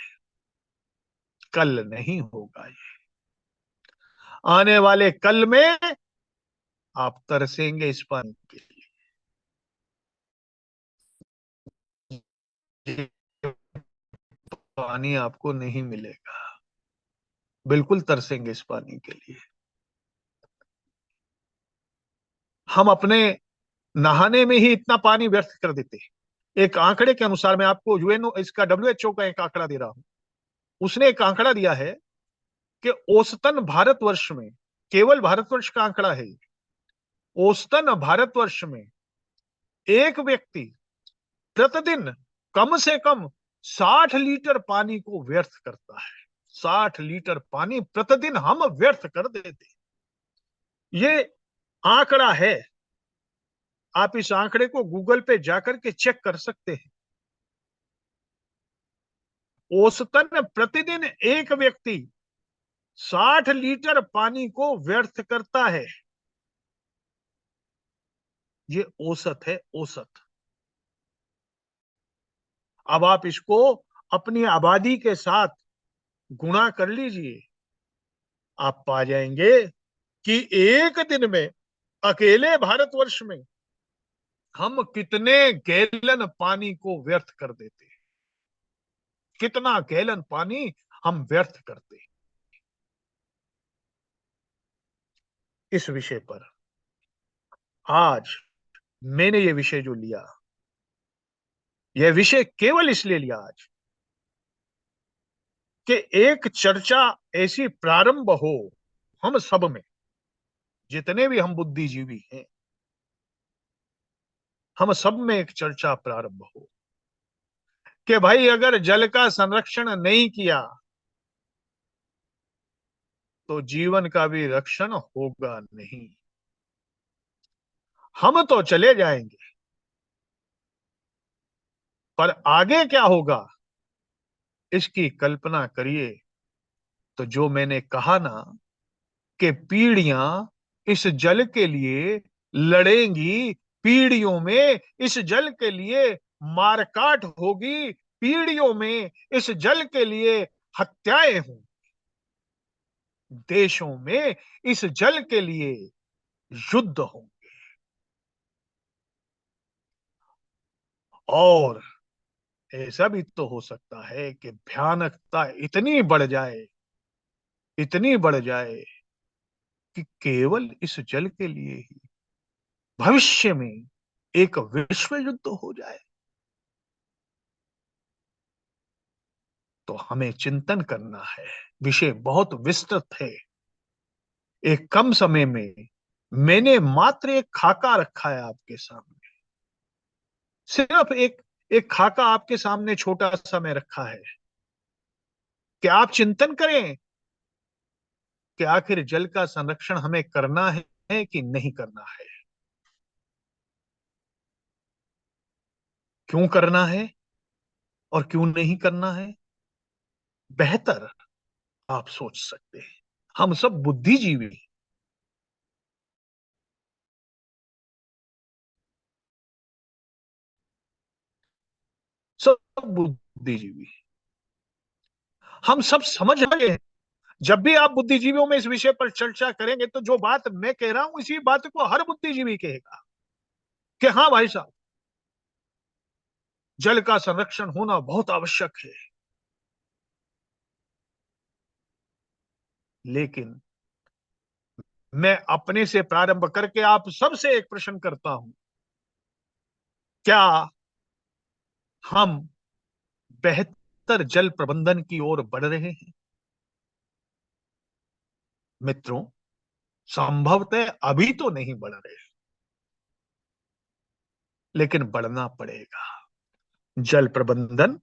कल नहीं होगा। ये आने वाले कल में आप तरसेंगे इस पानी के लिए। पानी आपको नहीं मिलेगा, बिल्कुल तरसेंगे इस पानी के लिए। हम अपने नहाने में ही इतना पानी व्यर्थ कर देते हैं। एक आंकड़े के अनुसार, मैं आपको यूएनओ इसका डब्ल्यूएचओ का एक आंकड़ा दे रहा हूं। उसने एक आंकड़ा दिया है कि औसतन भारतवर्ष में, केवल भारतवर्ष का आंकड़ा है, औसतन भारतवर्ष में एक व्यक्ति प्रतिदिन कम से कम 60 लीटर पानी को व्यर्थ करता है। 60 लीटर पानी प्रतिदिन हम व्यर्थ कर देते। ये आंकड़ा है, आप इस आंकड़े को गूगल पे जाकर के चेक कर सकते हैं। औसतन प्रतिदिन एक व्यक्ति 60 लीटर पानी को व्यर्थ करता है। ये औसत है, औसत। अब आप इसको अपनी आबादी के साथ गुणा कर लीजिए, आप पा जाएंगे कि एक दिन में अकेले भारतवर्ष में हम कितने गैलन पानी को व्यर्थ कर देते हैं, कितना गैलन पानी हम व्यर्थ करते हैं। इस विषय पर आज मैंने ये विषय जो लिया, यह विषय केवल इसलिए लिया आज कि एक चर्चा ऐसी प्रारंभ हो हम सब में, जितने भी हम बुद्धिजीवी हैं, हम सब में एक चर्चा प्रारंभ हो कि भाई अगर जल का संरक्षण नहीं किया तो जीवन का भी रक्षण होगा नहीं। हम तो चले जाएंगे, पर आगे क्या होगा इसकी कल्पना करिए। तो जो मैंने कहा ना कि पीढ़ियां इस जल के लिए लड़ेंगी, पीढ़ियों में इस जल के लिए मारकाट होगी, पीढ़ियों में इस जल के लिए हत्याएं होंगी, देशों में इस जल के लिए युद्ध होंगे। और ऐसा भी तो हो सकता है कि भयानकता इतनी बढ़ जाए, इतनी बढ़ जाए कि केवल इस जल के लिए ही भविष्य में एक विश्व युद्ध हो जाए। तो हमें चिंतन करना है। विषय बहुत विस्तृत है। एक कम समय में मैंने मात्र एक खाका रखा है आपके सामने, सिर्फ एक खाका आपके सामने छोटा सा मैं रखा है कि आप चिंतन करें कि आखिर जल का संरक्षण हमें करना है कि नहीं करना है, क्यों करना है और क्यों नहीं करना है। बेहतर आप सोच सकते हैं। हम सब बुद्धिजीवी, सब बुद्धिजीवी, हम सब समझ रहे हैं। जब भी आप बुद्धिजीवियों में इस विषय पर चर्चा करेंगे तो जो बात मैं कह रहा हूं इसी बात को हर बुद्धिजीवी कहेगा कि हाँ भाई साहब, जल का संरक्षण होना बहुत आवश्यक है। लेकिन मैं अपने से प्रारंभ करके आप सबसे एक प्रश्न करता हूं, क्या हम बेहतर जल प्रबंधन की ओर बढ़ रहे हैं? मित्रों, संभवतः अभी तो नहीं बढ़ रहे, लेकिन बढ़ना पड़ेगा। जल प्रबंधन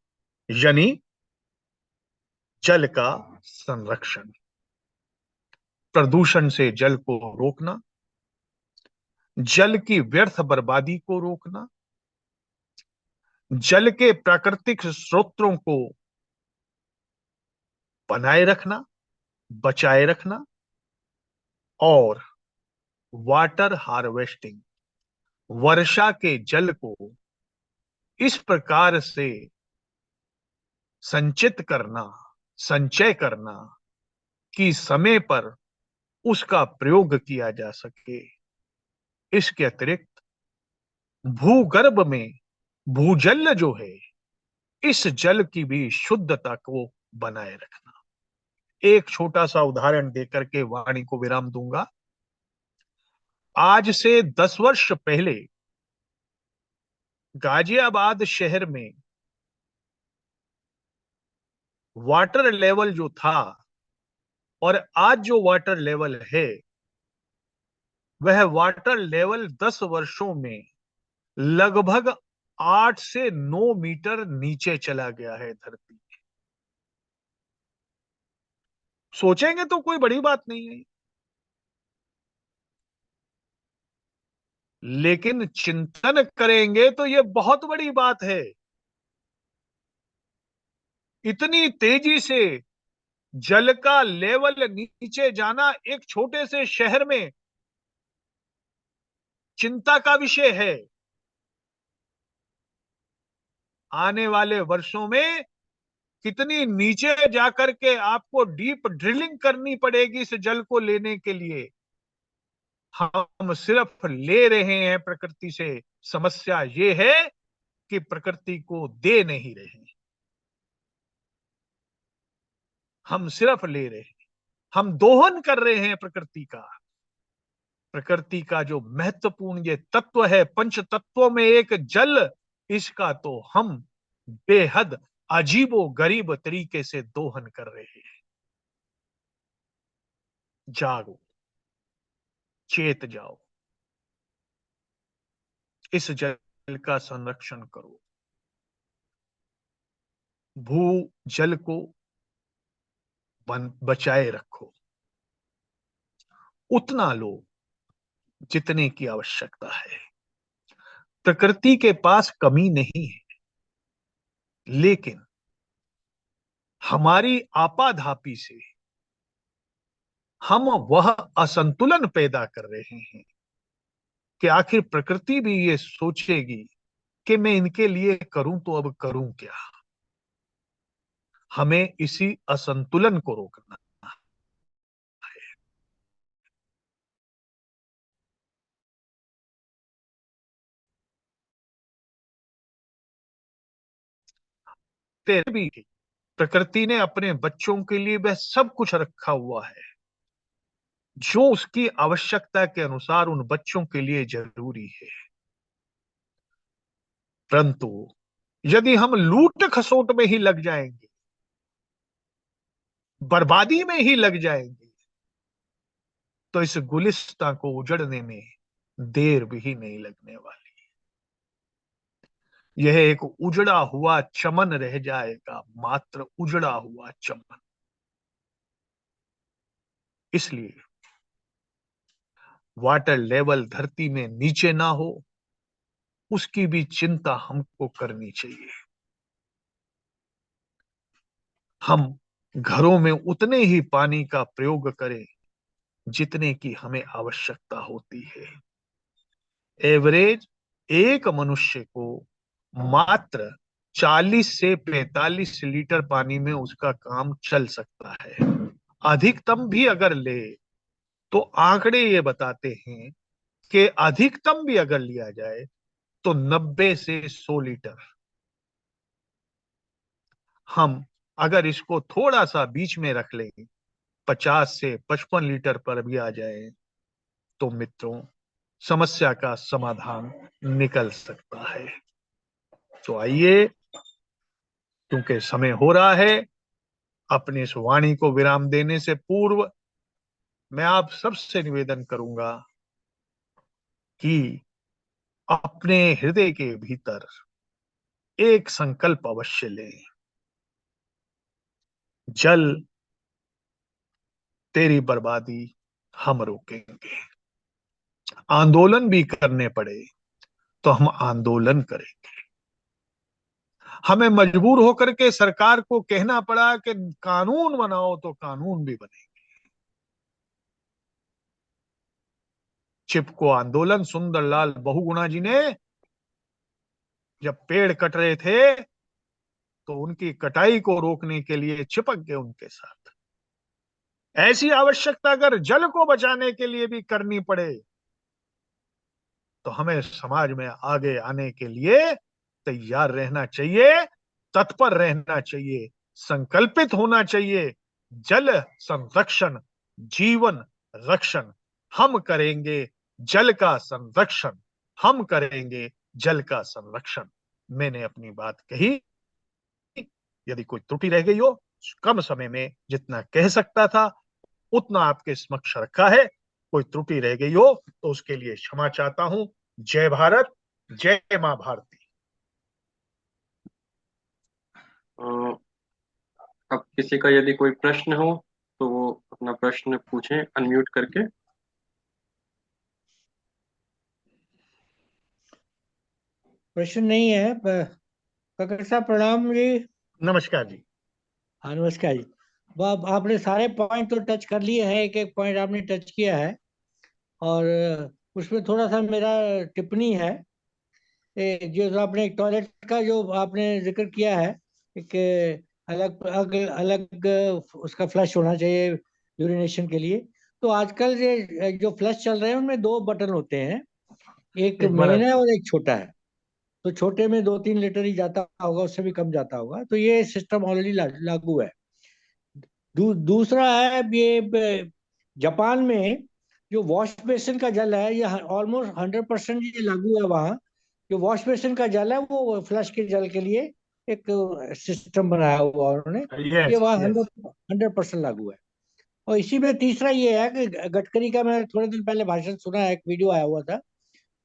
यानी जल का संरक्षण, प्रदूषण से जल को रोकना, जल की व्यर्थ बर्बादी को रोकना, जल के प्राकृतिक स्रोतों को बनाए रखना, बचाए रखना, और वाटर हार्वेस्टिंग, वर्षा के जल को इस प्रकार से संचित करना, संचय करना कि समय पर उसका प्रयोग किया जा सके। इसके अतिरिक्त भूगर्भ में भूजल जो है, इस जल की भी शुद्धता को बनाए रखना। एक छोटा सा उदाहरण देकर के वाणी को विराम दूंगा। आज से 10 वर्ष पहले गाजियाबाद शहर में वाटर लेवल जो था और आज जो वाटर लेवल है, वह वाटर लेवल 10 वर्षों में लगभग 8 से 9 मीटर नीचे चला गया है धरती। सोचेंगे तो कोई बड़ी बात नहीं है, लेकिन चिंतन करेंगे तो यह बहुत बड़ी बात है। इतनी तेजी से जल का लेवल नीचे जाना एक छोटे से शहर में चिंता का विषय है। आने वाले वर्षों में कितनी नीचे जाकर के आपको डीप ड्रिलिंग करनी पड़ेगी इस जल को लेने के लिए। हम सिर्फ ले रहे हैं प्रकृति से, समस्या ये है कि प्रकृति को दे नहीं रहे। हम सिर्फ ले रहे हैं, हम दोहन कर रहे हैं प्रकृति का। प्रकृति का जो महत्वपूर्ण ये तत्व है, पंच तत्वों में एक जल, इसका तो हम बेहद अजीबो गरीब तरीके से दोहन कर रहे हैं। जागो, चेत जाओ, इस जल का संरक्षण करो, भू जल को बचाए रखो, उतना लो जितने की आवश्यकता है। प्रकृति के पास कमी नहीं है, लेकिन हमारी आपाधापी से हम वह असंतुलन पैदा कर रहे हैं कि आखिर प्रकृति भी ये सोचेगी कि मैं इनके लिए करूं तो अब करूं क्या। हमें इसी असंतुलन को रोकना है। तेरे भी प्रकृति ने अपने बच्चों के लिए वह सब कुछ रखा हुआ है जो उसकी आवश्यकता के अनुसार उन बच्चों के लिए जरूरी है। परंतु यदि हम लूट खसोट में ही लग जाएंगे, बर्बादी में ही लग जाएंगे, तो इस गुलिस्तां को उजड़ने में देर भी नहीं लगने वाली। यह एक उजड़ा हुआ चमन रह जाएगा, मात्र उजड़ा हुआ चमन। इसलिए वाटर लेवल धरती में नीचे ना हो, उसकी भी चिंता हमको करनी चाहिए। हम घरों में उतने ही पानी का प्रयोग करें जितने की हमें आवश्यकता होती है। एवरेज एक मनुष्य को मात्र 40 से 45 लीटर पानी में उसका काम चल सकता है। अधिकतम भी अगर ले तो आंकड़े ये बताते हैं कि अधिकतम भी अगर लिया जाए तो 90 से 100 लीटर। हम अगर इसको थोड़ा सा बीच में रख लें, 50 से 55 लीटर पर भी आ जाए, तो मित्रों समस्या का समाधान निकल सकता है। तो आइए, क्योंकि समय हो रहा है, अपनी इस वाणी को विराम देने से पूर्व मैं आप सबसे निवेदन करूंगा कि अपने हृदय के भीतर एक संकल्प अवश्य लें। जल तेरी बर्बादी हम रोकेंगे। आंदोलन भी करने पड़े तो हम आंदोलन करेंगे। हमें मजबूर होकर के सरकार को कहना पड़ा कि कानून बनाओ तो कानून भी बने। चिपको आंदोलन सुंदरलाल बहुगुणा जी ने जब पेड़ कट रहे थे तो उनकी कटाई को रोकने के लिए चिपक गए उनके साथ। ऐसी आवश्यकता अगर जल को बचाने के लिए भी करनी पड़े तो हमें समाज में आगे आने के लिए तैयार रहना चाहिए, तत्पर रहना चाहिए, संकल्पित होना चाहिए। जल संरक्षण, जीवन रक्षण। हम करेंगे जल का संरक्षण, हम करेंगे जल का संरक्षण। मैंने अपनी बात कही। यदि कोई त्रुटि रह गई हो, कम समय में जितना कह सकता था उतना आपके समक्ष रखा है। कोई त्रुटि रह गई हो तो उसके लिए क्षमा चाहता हूं। जय भारत, जय मां भारती। अ, अब किसी का यदि कोई प्रश्न हो तो वो अपना प्रश्न पूछें अनम्यूट करके। प्रश्न नहीं है। काका साहब प्रणाम जी। नमस्कार जी। हाँ नमस्कार जी। आपने सारे पॉइंट तो टच कर लिए हैं, एक एक पॉइंट आपने टच किया है। और उसमें थोड़ा सा मेरा टिप्पणी है। जो आपने टॉयलेट का जो आपने जिक्र किया है, एक अलग अलग अलग उसका फ्लश होना चाहिए यूरिनेशन के लिए। तो आजकल जो फ्लश चल रहे हैं उनमें दो बटन होते हैं, एक एक बड़ा मेन है और एक छोटा है। तो छोटे में 2-3 लीटर ही जाता होगा, उससे भी कम जाता होगा। तो ये सिस्टम ऑलरेडी लागू है। दूसरा है ये जापान में जो वॉश बेसिन का जल है, ये ऑलमोस्ट 100% ये लागू है वहाँ। जो वॉश बेसिन का जल है वो फ्लश के जल के लिए एक सिस्टम बनाया हुआ है उन्होंने। ये यस वहाँ यस 100% लागू है। और इसी में तीसरा ये है कि गडकरी का मैंने थोड़े दिन पहले भाषण सुना है, एक वीडियो आया हुआ था।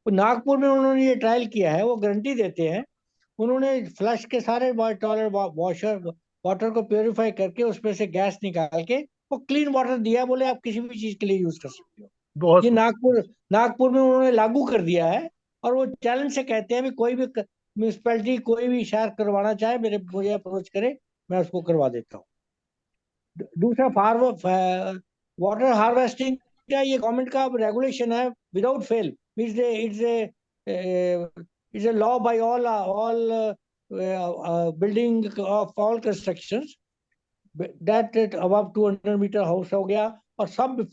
वो नागपुर में उन्होंने ये ट्रायल किया है, वो गारंटी देते हैं। उन्होंने फ्लश के सारे टॉयलेट वॉशर वाटर को प्योरीफाई करके उसमें से गैस निकाल के वो क्लीन वाटर दिया, बोले आप किसी भी चीज के लिए यूज कर सकते हो। बहुत ये खूब। नागपुर में उन्होंने लागू कर दिया है। और वो चैलेंज से कहते हैं भी कोई भी म्यूनिसपैलिटी कोई भी शहर करवाना चाहे मुझे अप्रोच करे, मैं उसको करवा देता हूँ। दूसरा वाटर हार्वेस्टिंग का ये गवर्नमेंट का रेगुलेशन है, without fail. It's a law by all building of all constructions, that above 200 metre house हो गया। और सब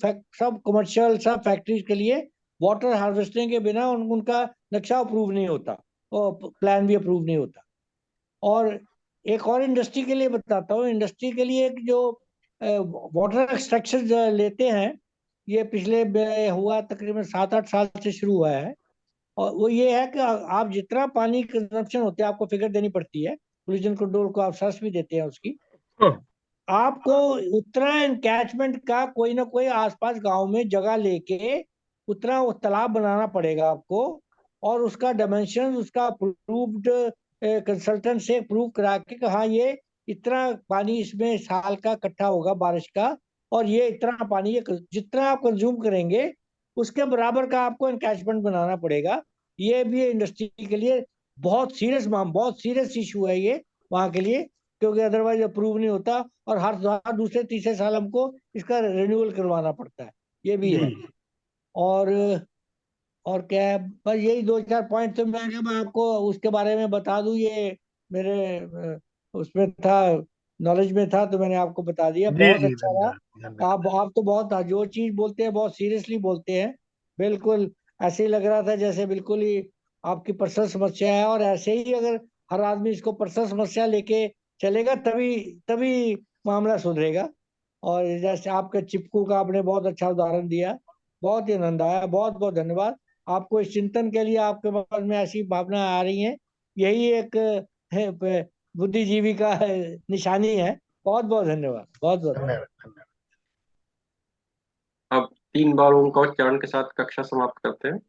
कमर्शियल सब फैक्ट्रीज के लिए वाटर हार्वेस्टिंग के बिना उनका नक्शा अप्रूव नहीं होता और प्लान भी अप्रूव नहीं होता। और एक और इंडस्ट्री के लिए बताता हूँ, इंडस्ट्री के लिए एक जो वाटर एक्सट्रैक्शन लेते हैं, ये पिछले हुआ तकरीबन 7-8 साल से शुरू हुआ है। और वो ये है कि आप जितना पानी कंजप्शन होता है आपको फिगर देनी पड़ती है, पोल्यूशन कंट्रोल को आप सर्च भी देते हैं उसकी। आपको उतना एनकैचमेंट का कोई ना कोई आसपास गांव में जगह लेके उतना वो तालाब बनाना पड़ेगा आपको। और उसका डायमेंशन उसका अप्रूव्ड कंसल्टेंट से अप्रूव करा के कि हाँ ये इतना पानी इसमें साल का इकट्ठा होगा बारिश का, और ये इतना पानी ये जितना आप कंज्यूम करेंगे उसके बराबर का आपको एनकैचमेंट बनाना पड़ेगा। ये भी इंडस्ट्री के लिए बहुत सीरियस इशू है ये वहाँ के लिए, क्योंकि अदरवाइज अप्रूव नहीं होता। और हर दूसरे तीसरे साल हमको इसका रिन्यूअल करवाना पड़ता है, ये भी है। जी और और क्या है, बस यही 2-4 पॉइंट तो मैं आपको उसके बारे में बता दूं। ये मेरे उसमें था, नॉलेज में था, तो मैंने आपको बता दिया। जी बहुत जी, अच्छा धन्यवाद रहा। धन्यवाद। आप तो बहुत जो चीज बोलते हैं बहुत सीरियसली बोलते हैं। बिल्कुल ऐसे ही लग रहा था जैसे बिल्कुल ही आपकी पर्सनल समस्या है। और ऐसे ही अगर हर आदमी इसको पर्सनल समस्या लेके चलेगा तभी तभी मामला सुधरेगा। और जैसे आपके चिपकू का आपने बहुत अच्छा उदाहरण दिया, बहुत ही आनंद आया। बहुत बहुत धन्यवाद आपको। इस चिंतन के लिए आपके मन में ऐसी भावना आ रही है, यही एक बुद्धिजीवी का निशानी है। बहुत बहुत धन्यवाद, बहुत बहुत धन्यवाद। धन्यवाद धन्यवाद। अब 3 बार ओंकार उच्चारण के साथ कक्षा समाप्त करते हैं।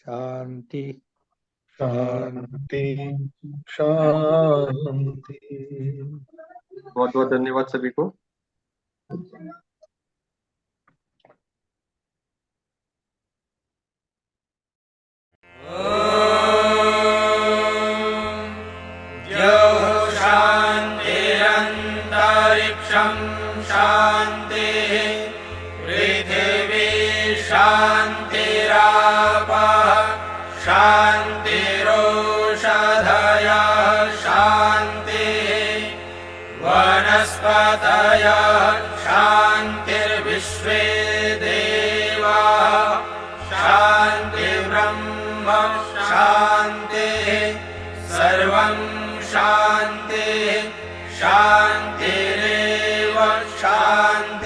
शांति शांति शांति। शांति। बहुत बहुत धन्यवाद सभी को। शान्तिरन्तरिक्षं शान्तिः पृथिवी शान्तिरापः शान्तिरोषधयः शान्तिः वनस्पतयः शान्तिर्विश्वे देवाः शान्तिर्ब्रह्म शान्तिः सर्वं शान्तिः शान्तिरेव शान्तिः।